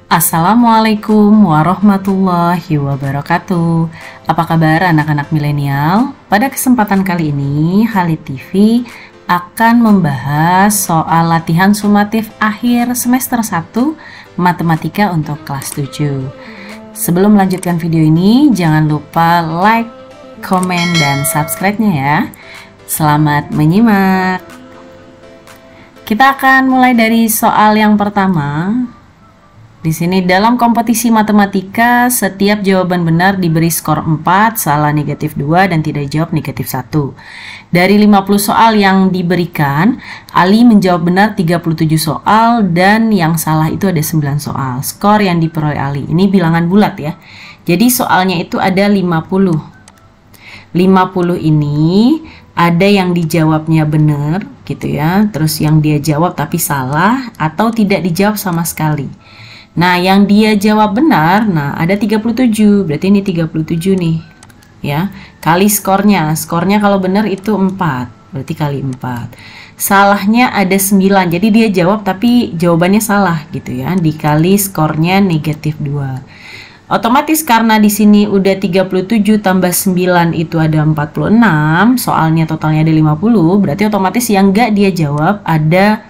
Assalamualaikum warahmatullahi wabarakatuh. Apa kabar anak-anak milenial? Pada kesempatan kali ini, Halid TV akan membahas soal latihan sumatif akhir semester 1 Matematika untuk kelas 7. Sebelum melanjutkan video ini, jangan lupa like, komen, dan subscribe-nya ya. Selamat menyimak. Kita akan mulai dari soal yang pertama. Di sini dalam kompetisi matematika, setiap jawaban benar diberi skor 4, salah negatif 2, dan tidak jawab negatif 1. Dari 50 soal yang diberikan, Ali menjawab benar 37 soal dan yang salah itu ada 9 soal. Skor yang diperoleh Ali, ini bilangan bulat ya. Jadi soalnya itu ada 50. 50 ini ada yang dijawabnya benar gitu ya, terus yang dia jawab tapi salah atau tidak dijawab sama sekali. Nah, yang dia jawab benar, nah ada 37, berarti ini 37 nih, ya. Kali skornya, skornya kalau benar itu 4, berarti kali 4. Salahnya ada 9, jadi dia jawab tapi jawabannya salah gitu ya, dikali skornya negatif 2. Otomatis karena di sini udah 37 tambah 9 itu ada 46, soalnya totalnya ada 50, berarti otomatis yang enggak dia jawab ada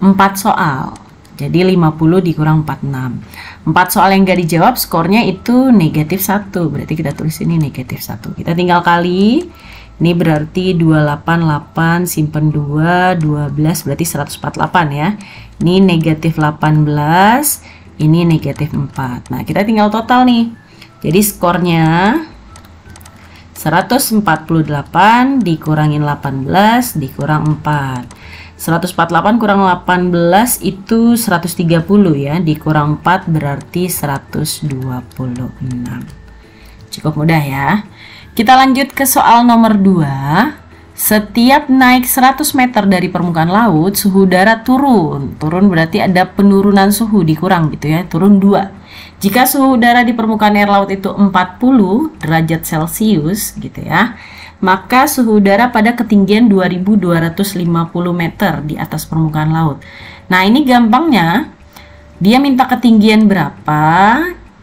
4 soal. Jadi 50 dikurang 46. 4 soal yang gak dijawab skornya itu negatif 1. Berarti kita tulis ini negatif 1. Kita tinggal kali. Ini berarti 288 simpen 2, 12 berarti 148 ya. Ini negatif 18, ini negatif 4. Nah, kita tinggal total nih. Jadi skornya 148 dikurangin 18 dikurang 4. 148 kurang 18 itu 130 ya, dikurang 4 berarti 126. Cukup mudah ya. Kita lanjut ke soal nomor 2. Setiap naik 100 meter dari permukaan laut, suhu udara turun. Turun berarti ada penurunan suhu, dikurang gitu ya, turun 2. Jika suhu udara di permukaan air laut itu 40 derajat Celcius gitu ya, maka suhu udara pada ketinggian 2250 meter di atas permukaan laut. Nah, ini gampangnya, dia minta ketinggian berapa,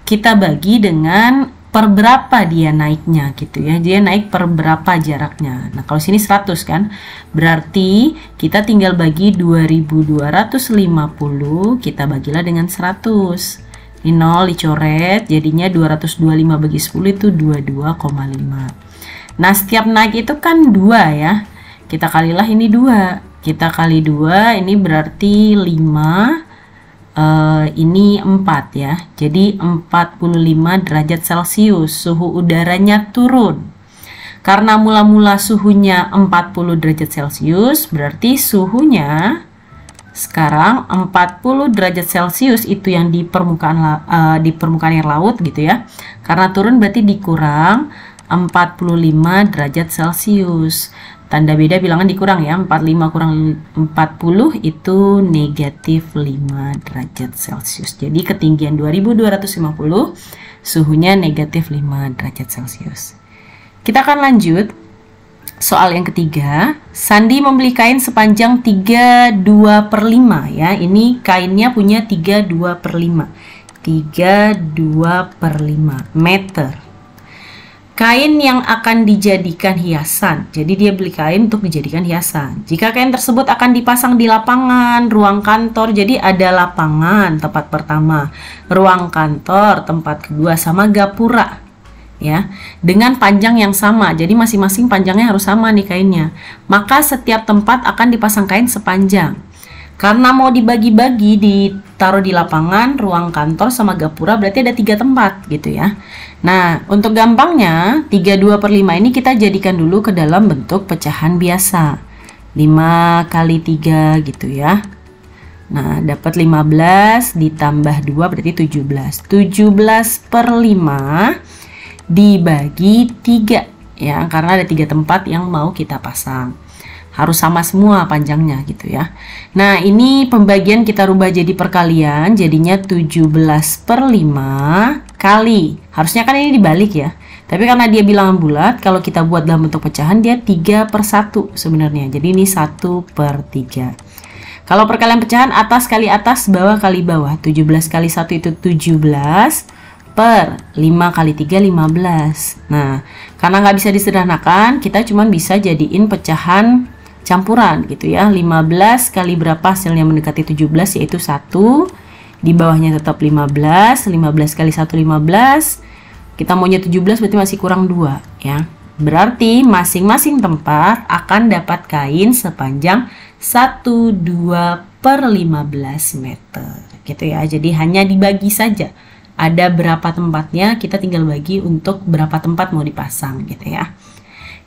kita bagi dengan per berapa dia naiknya gitu ya. Dia naik per berapa jaraknya. Nah, kalau sini 100 kan, berarti kita tinggal bagi 2250, kita bagilah dengan 100. Ini 0 dicoret, jadinya 225 bagi 10 itu 22,5. Nah, setiap naik itu kan 2 ya. Kita kalilah ini 2. Kita kali 2, ini berarti 5. Ini 4 ya. Jadi 45 derajat Celcius. Suhu udaranya turun. Karena mula-mula suhunya 40 derajat Celcius, berarti suhunya sekarang 40 derajat Celcius itu yang di permukaan air laut gitu ya. Karena turun berarti dikurang 45 derajat Celcius. Tanda beda bilangan dikurang ya. 45 kurang 40 itu negatif 5 derajat Celcius. Jadi ketinggian 2250, suhunya negatif 5 derajat Celcius. Kita akan lanjut. Soal yang ketiga. Sandi membeli kain sepanjang 32/5 ya. Ini kainnya punya 32/5. 32/5 meter. Kain yang akan dijadikan hiasan. Jadi dia beli kain untuk dijadikan hiasan. Jika kain tersebut akan dipasang di lapangan, ruang kantor, jadi ada lapangan tempat pertama, ruang kantor tempat kedua, sama gapura. Ya, dengan panjang yang sama. Jadi masing-masing panjangnya harus sama nih kainnya. Maka setiap tempat akan dipasang kain sepanjang. Karena mau dibagi-bagi, ditaruh di lapangan, ruang kantor, sama gapura, berarti ada 3 tempat gitu ya. Nah, untuk gampangnya, 32/5 ini kita jadikan dulu ke dalam bentuk pecahan biasa. 5 kali 3 gitu ya. Nah, dapat 15 ditambah 2 berarti 17. 17/5 dibagi 3 ya, karena ada 3 tempat yang mau kita pasang. Harus sama semua panjangnya gitu ya. Nah, ini pembagian kita rubah jadi perkalian, jadinya 17/5 kali. Harusnya kan ini dibalik ya. Tapi karena dia bilangan bulat, kalau kita buat dalam bentuk pecahan dia 3/1 sebenarnya. Jadi ini 1/3. Kalau perkalian pecahan atas kali atas, bawah kali bawah. 17 kali 1 itu 17 per 5 kali 3 15. Nah, karena nggak bisa disederhanakan, kita cuma bisa jadiin pecahan campuran gitu ya. 15 kali berapa hasilnya mendekati 17 yaitu 1. Di bawahnya tetap 15. 15 kali 1 15. Kita maunya 17 berarti masih kurang 2 ya. Berarti masing-masing tempat akan dapat kain sepanjang 1, 2 per 15 meter gitu ya. Jadi hanya dibagi saja. Ada berapa tempatnya, kita tinggal bagi untuk berapa tempat mau dipasang gitu ya.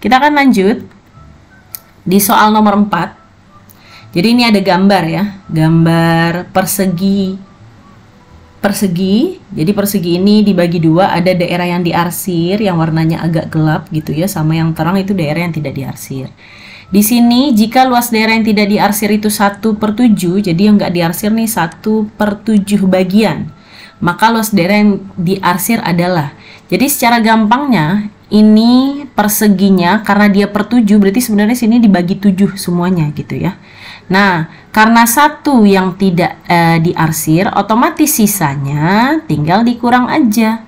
Kita akan lanjut di soal nomor 4. Jadi ini ada gambar ya. Gambar persegi. Jadi persegi ini dibagi dua, ada daerah yang diarsir yang warnanya agak gelap gitu ya, sama yang terang itu daerah yang tidak diarsir. Di sini jika luas daerah yang tidak diarsir itu 1/7, jadi yang nggak diarsir nih 1/7 bagian, maka luas daerah yang diarsir adalah, jadi secara gampangnya ini perseginya karena dia per 7 berarti sebenarnya sini dibagi 7 semuanya gitu ya. Nah, karena satu yang tidak diarsir, otomatis sisanya tinggal dikurang aja.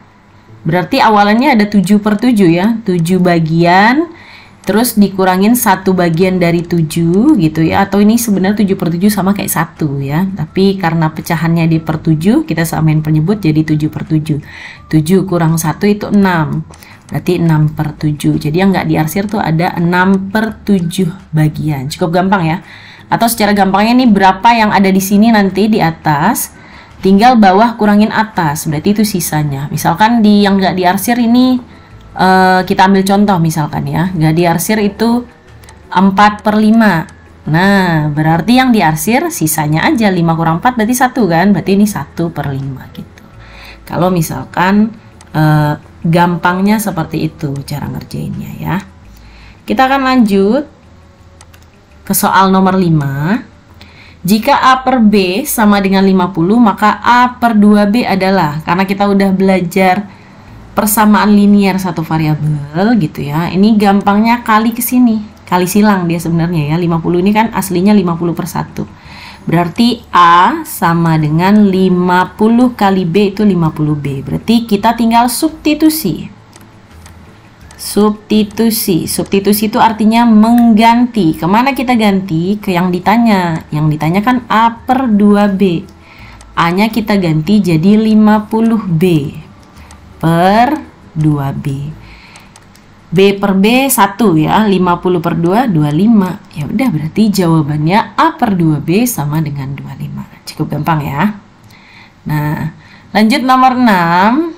Berarti awalannya ada 7/7 ya, 7 bagian, terus dikurangin 1 bagian dari 7 gitu ya. Atau ini sebenarnya 7/7 sama kayak 1 ya. Tapi karena pecahannya di per 7, kita samain penyebut jadi 7/7. 7 kurang 1 itu 6. Berarti 6/7. Jadi yang nggak diarsir tuh ada 6/7 bagian. Cukup gampang ya. Atau secara gampangnya nih berapa yang ada di sini nanti di atas, tinggal bawah kurangin atas, berarti itu sisanya. Misalkan di yang nggak diarsir ini kita ambil contoh misalkan ya, nggak diarsir itu 4/5. Nah, berarti yang diarsir sisanya aja 5 kurang 4 berarti 1 kan, berarti ini 1/5 gitu. Kalau misalkan gampangnya seperti itu cara ngerjainnya ya. Kita akan lanjut ke soal nomor 5. Jika A per B sama dengan 50, maka A per 2B adalah, karena kita udah belajar persamaan linear satu variabel gitu ya. Ini gampangnya kali ke sini, kali silang dia sebenarnya ya. 50 ini kan aslinya 50/1. Berarti A sama dengan 50 kali B itu 50B. Berarti kita tinggal substitusi. Substitusi itu artinya mengganti. Kemana kita ganti? Ke yang ditanya. Yang ditanya kan A per 2B. A nya kita ganti jadi 50B per 2B. B per B 1 ya, 50 per 2 25. Ya udah, berarti jawabannya A per 2B sama dengan 25. Cukup gampang ya. Nah, lanjut nomor 6.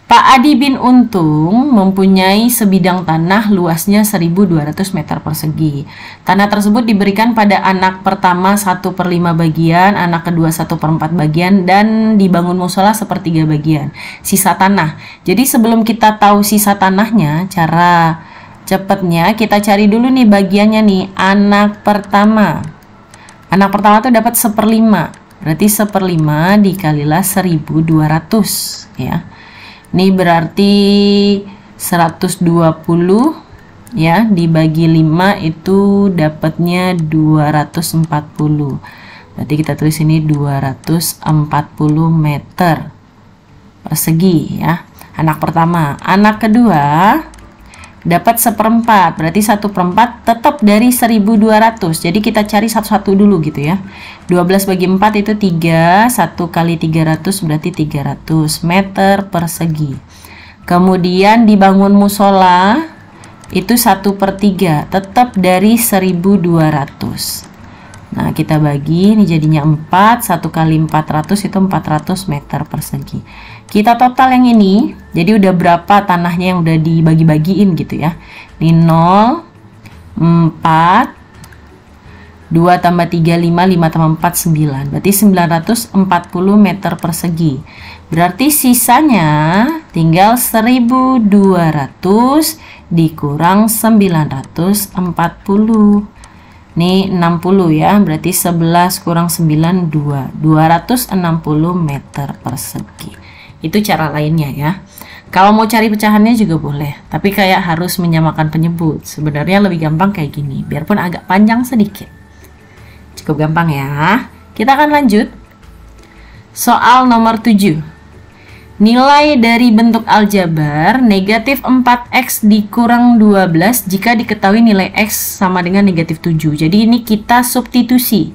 Pak Adi bin Untung mempunyai sebidang tanah luasnya 1.200 meter persegi. Tanah tersebut diberikan pada anak pertama 1/5 bagian, anak kedua 1/4 bagian, dan dibangun musola 1/3 bagian. Sisa tanah. Jadi sebelum kita tahu sisa tanahnya, cara cepatnya kita cari dulu nih bagiannya nih. Anak pertama. Anak pertama tuh dapat 1/5. Berarti 1/5 dikalilah 1.200 ya. Ini berarti 120 ya, dibagi 5 itu dapatnya 240. Berarti kita tulis ini 240 meter persegi ya. Anak pertama. Anak kedua dapat 1/4, berarti 1/4 tetap dari 1.200. Jadi kita cari satu-satu dulu gitu ya. 12 bagi 4 itu 3, 1 kali 300 berarti 300 meter persegi. Kemudian dibangun musola itu 1/3, tetap dari 1.200. Nah, kita bagi, ini jadinya 4, 1 kali 400 itu 400 meter persegi. Kita total yang ini, jadi udah berapa tanahnya yang udah dibagi-bagiin gitu ya. Ini 0, 4, 2 tambah 3, 5, 5 tambah 4, 9. Berarti 940 meter persegi. Berarti sisanya tinggal 1.200 dikurang 940. Ini 60 ya, berarti 11 kurang 9, 2. 260 meter persegi. Itu cara lainnya ya. Kalau mau cari pecahannya juga boleh, tapi kayak harus menyamakan penyebut. Sebenarnya lebih gampang kayak gini, biarpun agak panjang sedikit. Cukup gampang ya. Kita akan lanjut. Soal nomor 7. Nilai dari bentuk aljabar negatif 4x dikurang 12 jika diketahui nilai x sama dengan negatif 7. Jadi ini kita substitusi.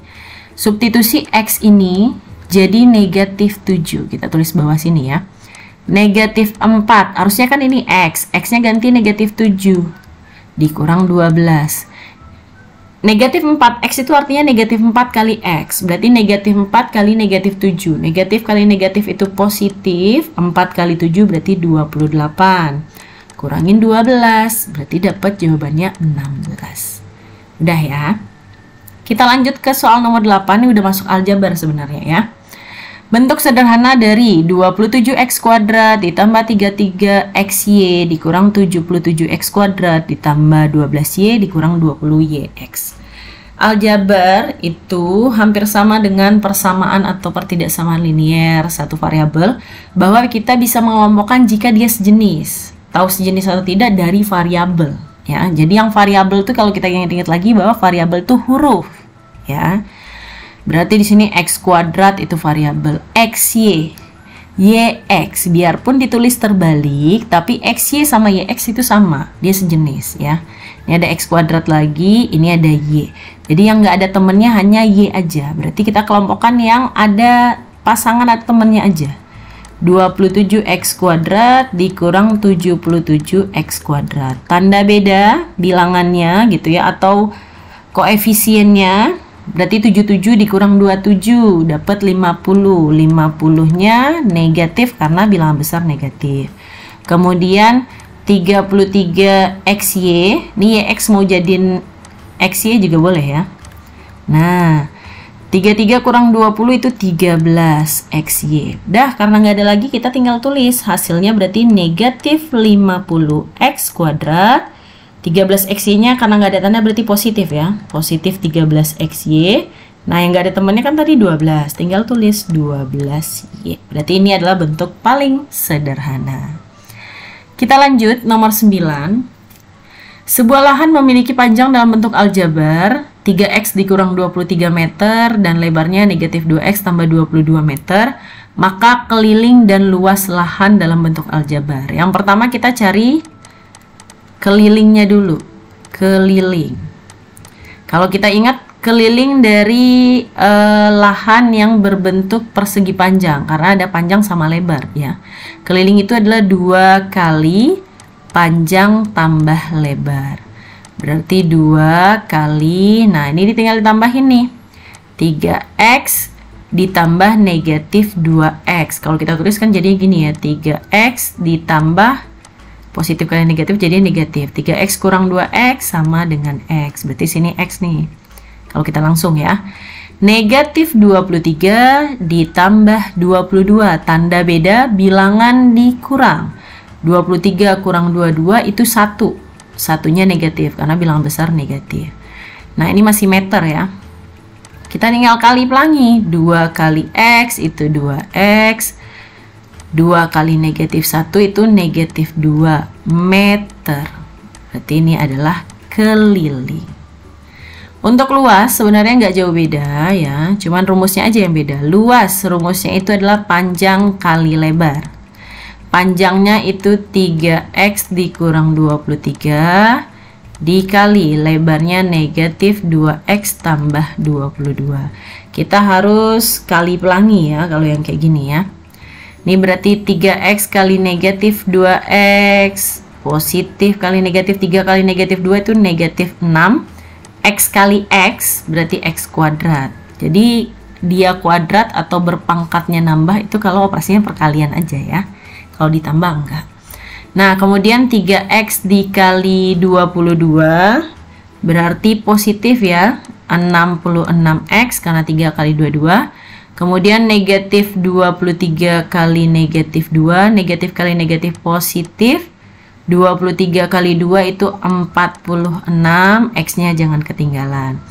Substitusi x ini jadi negatif 7. Kita tulis bawah sini ya. Negatif 4, harusnya kan ini x. X-nya ganti negatif 7 dikurang 12. Negatif 4x itu artinya negatif 4 kali x. Berarti negatif 4 kali negatif 7. Negatif kali negatif itu positif. 4 kali 7 berarti 28. Kurangin 12. Berarti dapat jawabannya 16. Udah ya. Kita lanjut ke soal nomor 8. Ini udah masuk aljabar sebenarnya ya. Bentuk sederhana dari 27x kuadrat ditambah 33xy dikurang 77x kuadrat ditambah 12y dikurang 20yx. Aljabar itu hampir sama dengan persamaan atau pertidaksamaan linier satu variabel, bahwa kita bisa mengelompokkan jika dia sejenis. Tahu sejenis atau tidak dari variabel ya. Jadi yang variabel itu kalau kita ingat-ingat lagi bahwa variabel itu huruf ya. Berarti di sini x kuadrat itu variabel, xy, yx, biarpun ditulis terbalik, tapi xy sama yx itu sama, dia sejenis ya. Ini ada x kuadrat lagi, ini ada y. Jadi yang nggak ada temennya hanya y aja. Berarti kita kelompokkan yang ada pasangan atau temennya aja. 27x kuadrat dikurang 77x kuadrat. Tanda beda bilangannya gitu ya, atau koefisiennya. Berarti 77 dikurang 27 dapat 50. 50-nya negatif karena bilangan besar negatif. Kemudian 33xy, ini yx mau jadiin xy juga boleh ya. Nah, 33 kurang 20 itu 13xy. Dah, karena nggak ada lagi kita tinggal tulis. Hasilnya berarti negatif 50x kuadrat. 13xy-nya karena nggak ada tanda berarti positif ya. Positif 13xy. Nah, yang nggak ada temannya kan tadi 12. Tinggal tulis 12y. Berarti ini adalah bentuk paling sederhana. Kita lanjut nomor 9. Sebuah lahan memiliki panjang dalam bentuk aljabar 3x dikurang 23 meter dan lebarnya negatif 2x tambah 22 meter. Maka keliling dan luas lahan dalam bentuk aljabar. Yang pertama kita cari kelilingnya dulu. Keliling. Kalau kita ingat, keliling dari lahan yang berbentuk persegi panjang, karena ada panjang sama lebar ya. Keliling itu adalah 2 kali panjang tambah lebar. Berarti 2 kali, nah ini tinggal ditambahin nih, 3x ditambah negatif 2x. Kalau kita tuliskan jadi gini ya, 3x ditambah positif kali negatif jadi negatif. 3x kurang 2x sama dengan x. Berarti sini x nih. Kalau kita langsung ya. Negatif 23 ditambah 22. Tanda beda, bilangan dikurang. 23 kurang 22 itu 1. Satunya negatif karena bilangan besar negatif. Nah, ini masih meter ya. Kita tinggal kali pelangi. 2 kali x itu 2x. 2 kali negatif 1 itu negatif 2 meter. Berarti ini adalah keliling. Untuk luas sebenarnya nggak jauh beda ya. Cuman rumusnya aja yang beda. Luas rumusnya itu adalah panjang kali lebar. Panjangnya itu 3x dikurang 23 dikali lebarnya negatif 2x tambah 22. Kita harus kali pelangi ya kalau yang kayak gini ya. Ini berarti 3x kali negatif 2x. Positif kali negatif 3 kali negatif 2 itu negatif 6. X kali x berarti x kuadrat. Jadi dia kuadrat atau berpangkatnya nambah itu kalau operasinya perkalian aja ya. Kalau ditambah enggak. Nah, kemudian 3x dikali 22 berarti positif ya. 66x karena 3 kali 22. Kemudian negatif 23 kali negatif 2, negatif kali negatif positif. 23 kali 2 itu 46, x-nya jangan ketinggalan.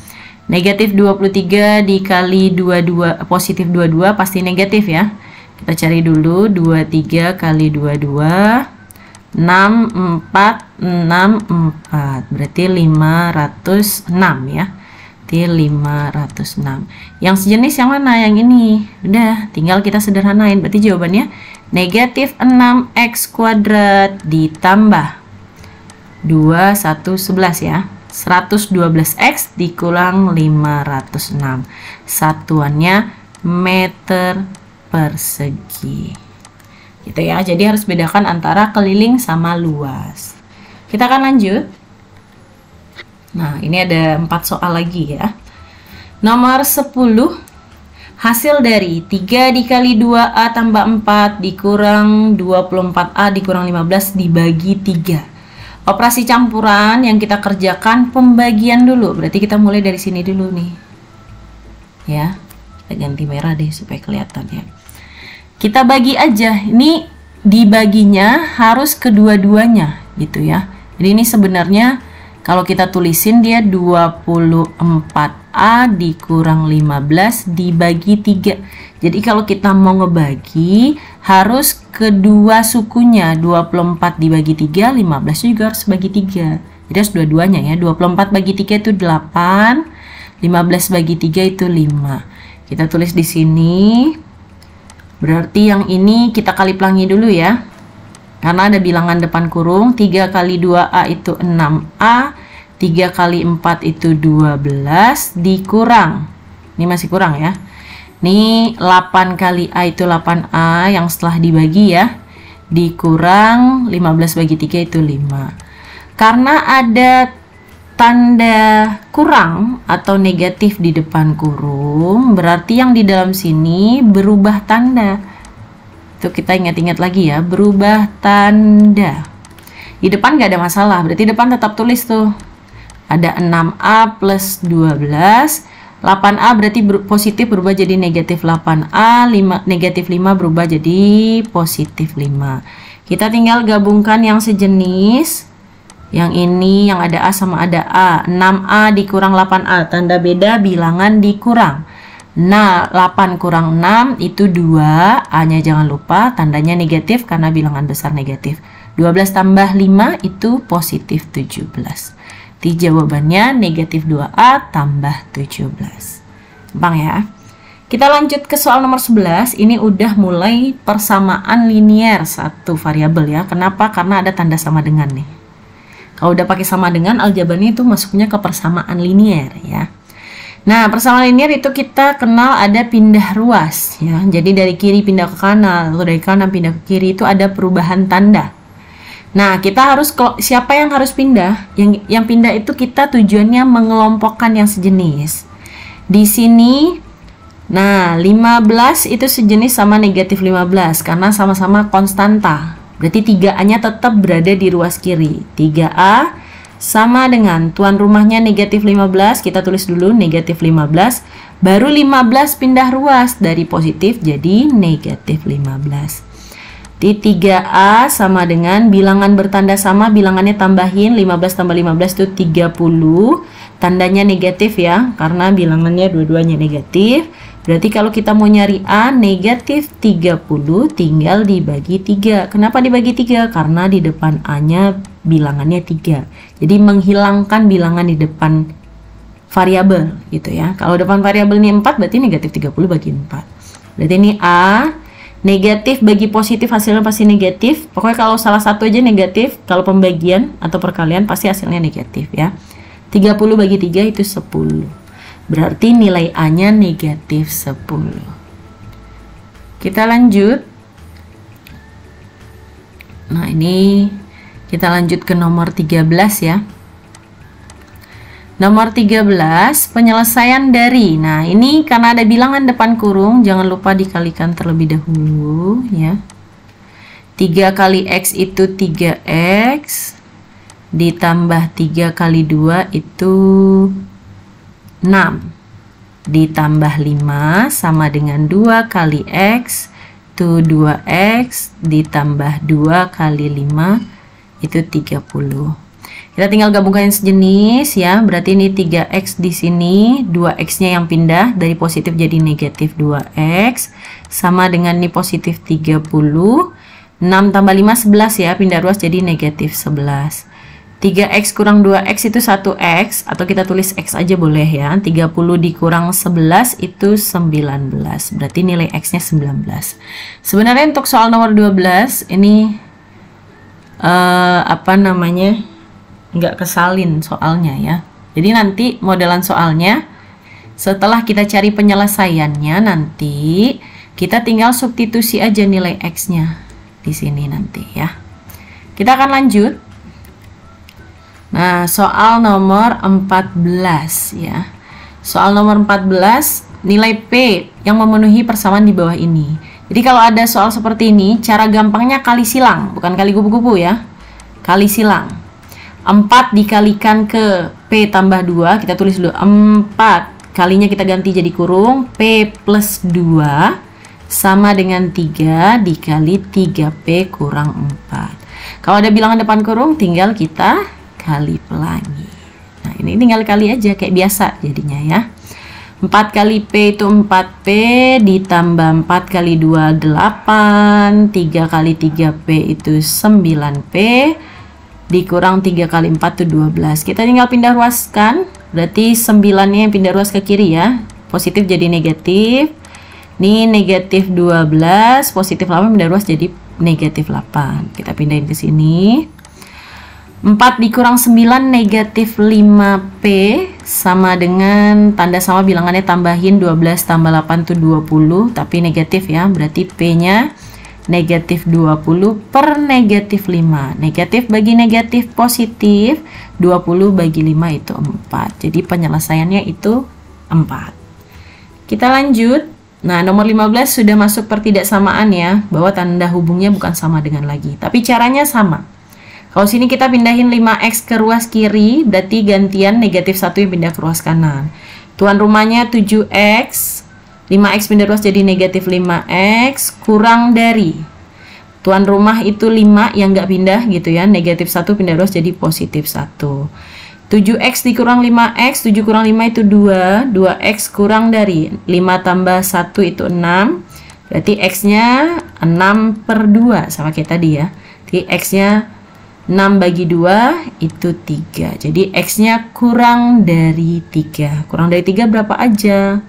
Negatif 23 dikali 22, positif 22 pasti negatif ya. Kita cari dulu, 23 kali 22, 64, 64, berarti 506 ya. berarti 506. Yang sejenis yang mana? Yang ini. Udah, tinggal kita sederhanain. Berarti jawabannya negatif 6x kuadrat ditambah 11 ya. 112x dikurang 506. Satuannya meter persegi. Gitu ya. Jadi harus bedakan antara keliling sama luas. Kita akan lanjut. Nah, ini ada 4 soal lagi ya. Nomor 10. Hasil dari 3 dikali 2A tambah 4 dikurang 24A dikurang 15 dibagi 3. Operasi campuran yang kita kerjakan pembagian dulu. Berarti kita mulai dari sini dulu nih. Ya, kita ganti merah deh supaya kelihatan ya. Kita bagi aja. Ini dibaginya harus kedua-duanya gitu ya. Jadi ini sebenarnya kalau kita tulisin dia 24A dikurang 15 dibagi 3. Jadi kalau kita mau ngebagi harus kedua sukunya. 24 dibagi 3, 15 juga harus bagi 3. Jadi harus dua-duanya ya. 24 bagi 3 itu 8, 15 bagi 3 itu 5. Kita tulis di sini. Berarti yang ini kita kali pelangi dulu ya. Karena ada bilangan depan kurung. 3 kali 2A itu 6A. 3 kali 4 itu 12 dikurang. Ini masih kurang ya. Ini 8 kali A itu 8A yang setelah dibagi ya. Dikurang 15 bagi 3 itu 5. Karena ada tanda kurang atau negatif di depan kurung, berarti yang di dalam sini berubah tanda. Itu kita ingat-ingat lagi ya, berubah tanda. Di depan nggak ada masalah, berarti depan tetap tulis tuh. Ada 6A plus 12. 8A berarti positif berubah jadi negatif 8A, negatif 5 berubah jadi positif 5. Kita tinggal gabungkan yang sejenis. Yang ini yang ada A sama ada A. 6A dikurang 8A, tanda beda bilangan dikurang. Nah, 8 kurang 6 itu 2, A-nya jangan lupa, tandanya negatif karena bilangan besar negatif. 12 tambah 5 itu positif 17. Di jawabannya negatif 2A tambah 17. Gampang ya. Kita lanjut ke soal nomor 11. Ini udah mulai persamaan linier satu variabel ya. Kenapa? Karena ada tanda sama dengan nih. Kalau udah pakai sama dengan, aljabarnya itu masuknya ke persamaan linier ya. Nah, persamaan linier itu kita kenal ada pindah ruas ya. Jadi dari kiri pindah ke kanan atau dari kanan pindah ke kiri itu ada perubahan tanda. Nah, kita harus, siapa yang harus pindah? Yang pindah itu kita tujuannya mengelompokkan yang sejenis. Di sini, nah 15 itu sejenis sama negatif 15 karena sama-sama konstanta. Berarti 3A-nya tetap berada di ruas kiri. 3A sama dengan tuan rumahnya negatif 15, kita tulis dulu negatif 15. Baru 15 pindah ruas dari positif jadi negatif 15. Di 3A sama dengan bilangan bertanda sama, bilangannya tambahin 15 tambah 15 itu 30. Tandanya negatif ya, karena bilangannya dua-duanya negatif. Berarti kalau kita mau nyari A, negatif 30 tinggal dibagi 3. Kenapa dibagi 3? Karena di depan A-nya bilangannya 3. Jadi menghilangkan bilangan di depan variabel gitu ya. Kalau depan variabel ini 4 berarti negatif 30 bagi 4. Berarti ini A. Negatif bagi positif hasilnya pasti negatif. Pokoknya kalau salah satu aja negatif, kalau pembagian atau perkalian pasti hasilnya negatif ya. 30 bagi 3 itu 10. Berarti nilai A-nya negatif 10. Kita lanjut. Nah, ini kita lanjut ke nomor 13 ya. Nomor 13, penyelesaian dari. Nah, ini karena ada bilangan depan kurung, jangan lupa dikalikan terlebih dahulu ya. 3 kali X itu 3X. Ditambah 3 kali 2 itu 6. Ditambah 5 sama dengan 2 kali X. Itu 2X. Ditambah 2 kali 5 itu 30. Kita tinggal gabungkan yang sejenis ya. Berarti ini 3X di sini, 2X-nya yang pindah dari positif jadi negatif 2X. Sama dengan ini positif 30. 6 tambah 5 11 ya, pindah ruas jadi negatif 11. 3x kurang 2x itu 1x, atau kita tulis x aja boleh ya. 30 dikurang 11 itu 19. Berarti nilai x-nya 19. Sebenarnya untuk soal nomor 12 ini nggak kesalin soalnya ya. Jadi nanti modelan soalnya setelah kita cari penyelesaiannya, nanti kita tinggal substitusi aja nilai x-nya di sini nanti ya. Kita akan lanjut. Nah, soal nomor 14 ya. Soal nomor 14, nilai P yang memenuhi persamaan di bawah ini. Jadi kalau ada soal seperti ini, cara gampangnya kali silang, bukan kali kubu-kubu ya. Kali silang. 4 dikalikan ke P tambah 2, kita tulis dulu 4, kalinya kita ganti jadi kurung, P plus 2 sama dengan 3 dikali 3P kurang 4. Kalau ada bilangan depan kurung, tinggal kita kali pelangi. Nah, ini tinggal kali aja kayak biasa jadinya ya. 4 kali P itu 4P, ditambah 4 kali 2 8, 3 kali 3P itu 9P, dikurang 3 kali 4 itu 12. Kita tinggal pindah ruaskan, berarti 9-nya yang pindah ruas ke kiri ya. Positif jadi negatif. Ini negatif 12, positif 8 pindah ruas jadi negatif 8. Kita pindahin ke sini. 4 dikurang 9 negatif 5P sama dengan tanda sama bilangannya tambahin 12 tambah 8 itu 20, tapi negatif ya, berarti P-nya negatif 20 per negatif 5. Negatif bagi negatif positif, 20 bagi 5 itu 4. Jadi penyelesaiannya itu 4. Kita lanjut. Nah, nomor 15 sudah masuk pertidaksamaan ya, bahwa tanda hubungnya bukan sama dengan lagi, tapi caranya sama. Kalau sini kita pindahin 5x ke ruas kiri, berarti gantian negatif 1 yang pindah ke ruas kanan. Tuan rumahnya 7x, 5x pindah ruas jadi negatif 5x, kurang dari. Tuan rumah itu 5 yang nggak pindah gitu ya, negatif 1 pindah ruas jadi positif 1. 7x dikurang 5x, 7 kurang 5 itu 2, 2x kurang dari. 5 tambah 1 itu 6, berarti x-nya 6 per 2, sama kayak tadi ya. Jadi x-nya 6 bagi 2 itu 3. Jadi X-nya kurang dari 3. Kurang dari 3 berapa aja?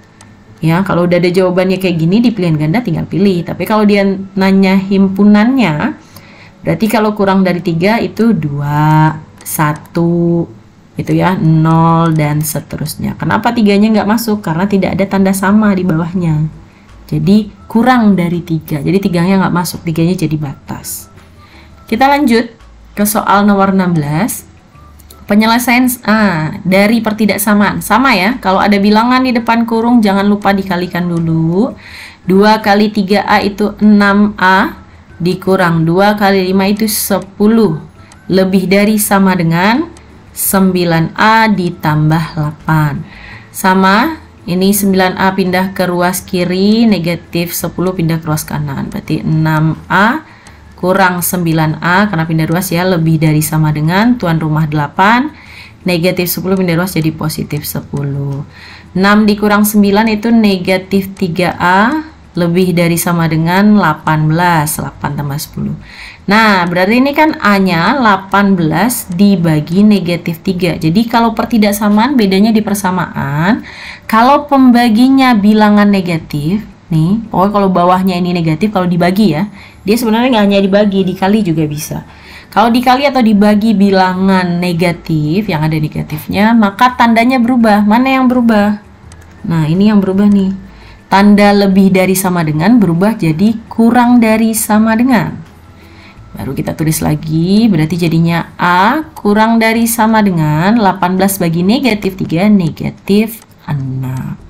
Ya, kalau udah ada jawabannya kayak gini di pilihan ganda tinggal pilih. Tapi kalau dia nanya himpunannya, berarti kalau kurang dari 3 itu 2, 1, gitu ya, 0 dan seterusnya. Kenapa 3-nya nggak masuk? Karena tidak ada tanda sama di bawahnya. Jadi kurang dari 3. Jadi 3-nya nggak masuk, 3-nya jadi batas. Kita lanjut ke soal nomor 16. Penyelesaian dari pertidaksamaan. Sama ya, kalau ada bilangan di depan kurung jangan lupa dikalikan dulu. 2 kali 3A itu 6A, dikurang 2 kali 5 itu 10. Lebih dari sama dengan 9A ditambah 8. Sama, ini 9A pindah ke ruas kiri, negatif 10 pindah ke ruas kanan. Berarti 6A kurang 9A karena pindah ruas ya, lebih dari sama dengan tuan rumah 8, negatif 10 pindah ruas jadi positif 10. 6 dikurang 9 itu negatif 3A, lebih dari sama dengan 18, 8 tambah 10. Nah, berarti ini kan A-nya 18 dibagi negatif 3. Jadi kalau pertidaksamaan bedanya di persamaan, kalau pembaginya bilangan negatif, nih, pokoknya kalau bawahnya ini negatif, kalau dibagi ya, dia sebenarnya nggak hanya dibagi, dikali juga bisa. Kalau dikali atau dibagi bilangan negatif, yang ada negatifnya, maka tandanya berubah. Mana yang berubah? Nah, ini yang berubah nih. Tanda lebih dari sama dengan berubah jadi kurang dari sama dengan. Baru kita tulis lagi, berarti jadinya A kurang dari sama dengan 18 bagi negatif 3, negatif 6.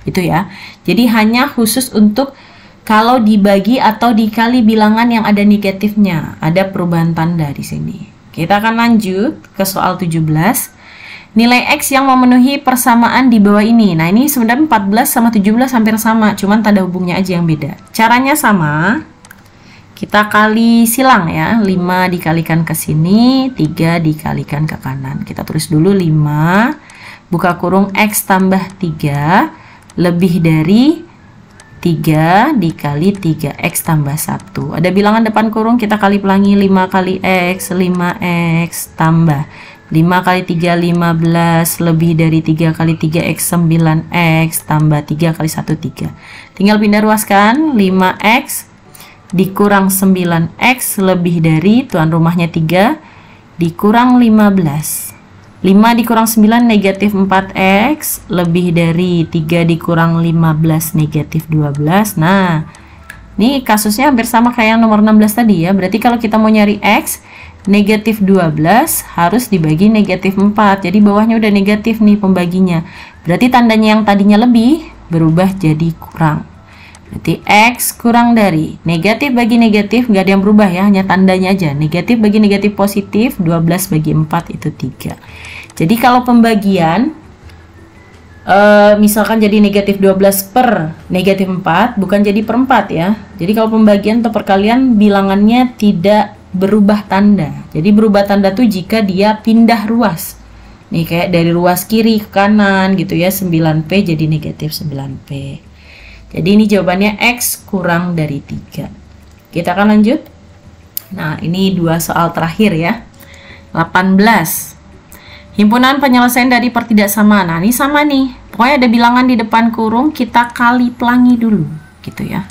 Itu ya. Jadi hanya khusus untuk kalau dibagi atau dikali bilangan yang ada negatifnya, ada perubahan tanda di sini. Kita akan lanjut ke soal 17. Nilai X yang memenuhi persamaan di bawah ini. Nah, ini sebenarnya 14 sama 17 hampir sama, cuman tanda hubungnya aja yang beda. Caranya sama. Kita kali silang ya. 5 dikalikan ke sini, 3 dikalikan ke kanan. Kita tulis dulu 5, buka kurung X tambah 3, lebih dari 3 dikali 3x tambah 1. Ada bilangan depan kurung, kita kali pelangi 5 kali x, 5x tambah 5 kali 3 15, lebih dari 3 kali 3x 9x, tambah 3 kali 1 3. Tinggal pindah ruaskan, 5x dikurang 9x lebih dari tuan rumahnya 3 dikurang 15. 5 dikurang 9 negatif 4x lebih dari 3 dikurang 15 negatif 12. Nah, ini kasusnya hampir sama kayak yang nomor 16 tadi ya. Berarti kalau kita mau nyari x, negatif 12 harus dibagi negatif 4. Jadi bawahnya udah negatif nih pembaginya. Berarti tandanya yang tadinya lebih berubah jadi kurang. Berarti x kurang dari negatif bagi negatif, nggak ada yang berubah ya, hanya tandanya aja. Negatif bagi negatif positif, 12 bagi 4 itu 3. Jadi kalau pembagian misalkan jadi negatif 12 per negatif 4, bukan jadi per 4 ya. Jadi kalau pembagian atau perkalian bilangannya tidak berubah tanda. Jadi berubah tanda tuh jika dia pindah ruas. Nih kayak dari ruas kiri ke kanan gitu ya, 9p jadi negatif 9p. Jadi ini jawabannya x kurang dari 3. Kita akan lanjut. Nah, ini dua soal terakhir ya. 18. Himpunan penyelesaian dari pertidaksamaan. Nah, ini sama nih. Pokoknya ada bilangan di depan kurung, kita kali pelangi dulu gitu ya.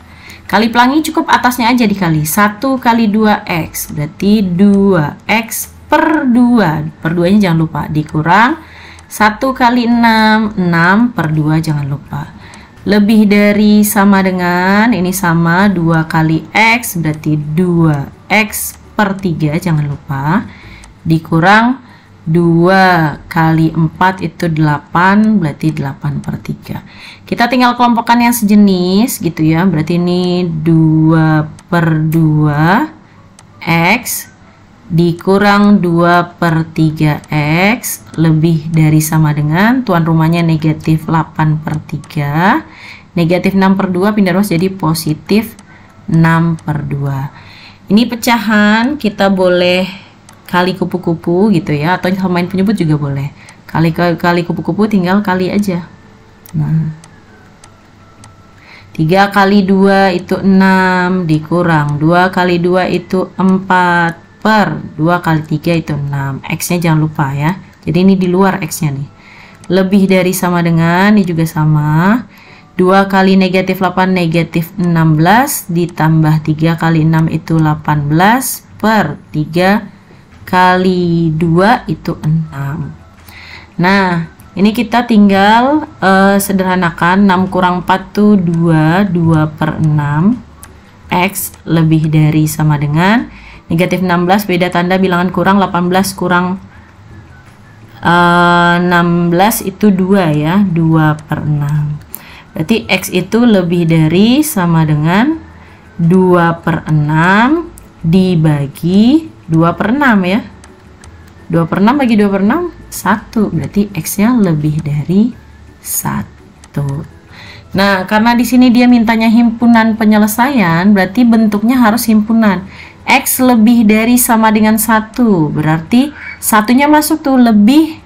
Kali pelangi cukup atasnya aja dikali. 1 kali 2x berarti 2x per 2. Per 2 nya jangan lupa. Dikurang 1 kali 6. 6 per 2 jangan lupa. Lebih dari sama dengan, ini sama 2 kali x berarti 2x per 3 jangan lupa. Dikurang 2 kali 4 itu 8, berarti 8 per 3. Kita tinggal kelompokkan yang sejenis gitu ya. Berarti ini 2 per 2 x dikurang 2 per 3x lebih dari sama dengan tuan rumahnya negatif 8 per 3. Negatif 6 per 2 pindah ruas jadi positif 6 per 2. Ini pecahan kita boleh kali kupu-kupu gitu ya, atau samain penyebut juga boleh. Kali kupu-kupu tinggal kali aja. Nah, 3 kali 2 itu 6 dikurang 2 kali 2 itu 4 per 2 kali 3 itu 6. X nya jangan lupa ya. Jadi ini di luar X nya nih. Lebih dari sama dengan, ini juga sama. 2 kali negatif 8 negatif 16 ditambah 3 kali 6 itu 18 per 3 kali 2 itu 6. Nah, ini kita tinggal sederhanakan. 6 kurang 4 tuh 2 per 6. X lebih dari sama dengan negatif 16, beda tanda bilangan kurang. 18 kurang 16 itu 2 ya, 2 per 6. Berarti X itu lebih dari sama dengan 2 per 6 dibagi 2 per 6 ya. 2 per 6 bagi 2 per 6, 1. Berarti X-nya lebih dari 1. Nah, karena di sini dia mintanya himpunan penyelesaian, berarti bentuknya harus himpunan. X lebih dari sama dengan 1. Berarti satunya masuk tuh, lebih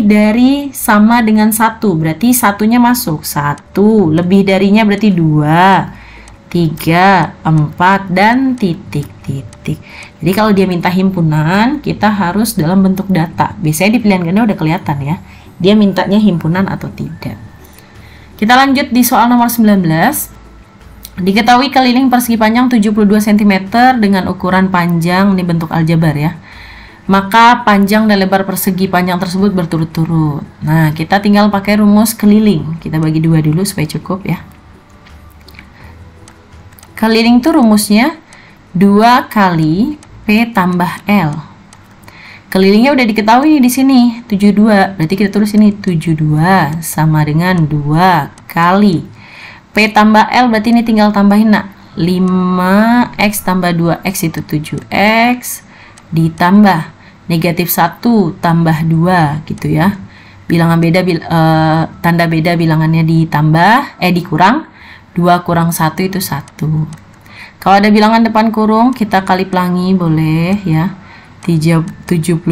dari sama dengan 1. Berarti satunya masuk. 1. Lebih darinya berarti 2. 3, 4, dan titik-titik. Jadi kalau dia minta himpunan, kita harus dalam bentuk data. Biasanya di pilihan ganda udah kelihatan ya, dia mintanya himpunan atau tidak. Kita lanjut di soal nomor 19. Diketahui keliling persegi panjang 72 cm dengan ukuran panjang, ini bentuk aljabar ya. Maka panjang dan lebar persegi panjang tersebut berturut-turut. Nah, kita tinggal pakai rumus keliling. Kita bagi 2 dulu supaya cukup ya. Keliling itu rumusnya 2 kali P tambah L. Kelilingnya udah diketahui nih di sini, 72. Berarti kita tulis ini 72 sama dengan 2 kali P tambah L, berarti ini tinggal tambahin nak. 5x tambah 2x itu 7x ditambah negatif 1 tambah 2 gitu ya. Bilangan beda, tanda beda bilangannya ditambah, dikurang. 2 kurang 1 itu 1. Kalau ada bilangan depan kurung, kita kali pelangi boleh ya. 72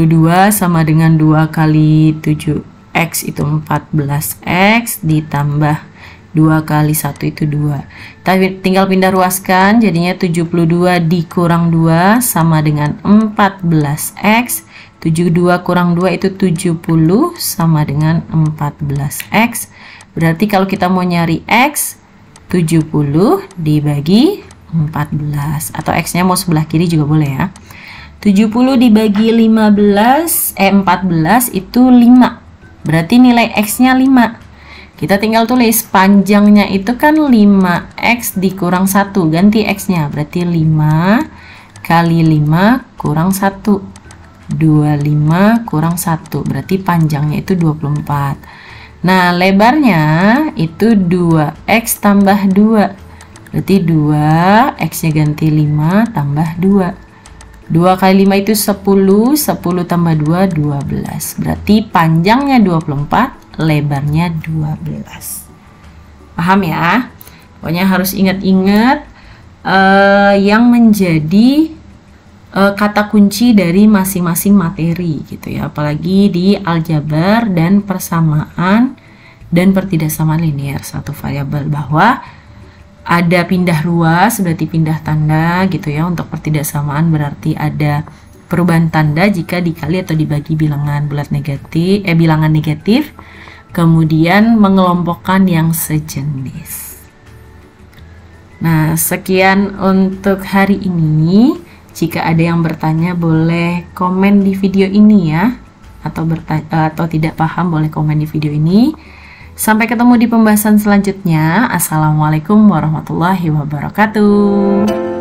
sama dengan 2 kali 7x itu 14x ditambah 2 kali 1 itu 2. Tapi tinggal pindah ruaskan, jadinya 72 dikurang 2 sama dengan 14x. 72 kurang 2 itu 70 sama dengan 14x. Berarti kalau kita mau nyari x, 70 dibagi 14. Atau x-nya mau sebelah kiri juga boleh ya. 70 dibagi 14 itu 5. Berarti nilai x-nya 5. Kita tinggal tulis panjangnya itu kan 5x dikurang 1, ganti x-nya. Berarti 5 kali 5 kurang 1. 25 kurang 1. Berarti panjangnya itu 24. Nah, lebarnya itu 2x tambah 2. Berarti 2x-nya ganti 5 tambah 2. 2 kali 5 itu 10. 10 tambah 2, 12. Berarti panjangnya 24. Lebarnya 12. Paham ya? Pokoknya harus ingat-ingat yang menjadi kata kunci dari masing-masing materi gitu ya. Apalagi di aljabar dan persamaan dan pertidaksamaan linear satu variabel, bahwa ada pindah ruas berarti pindah tanda gitu ya. Untuk pertidaksamaan berarti ada perubahan tanda jika dikali atau dibagi bilangan bulat negatif, bilangan negatif, kemudian mengelompokkan yang sejenis. Nah, sekian untuk hari ini. Jika ada yang bertanya boleh komen di video ini ya, atau tidak paham boleh komen di video ini. Sampai ketemu di pembahasan selanjutnya. Assalamualaikum warahmatullahi wabarakatuh.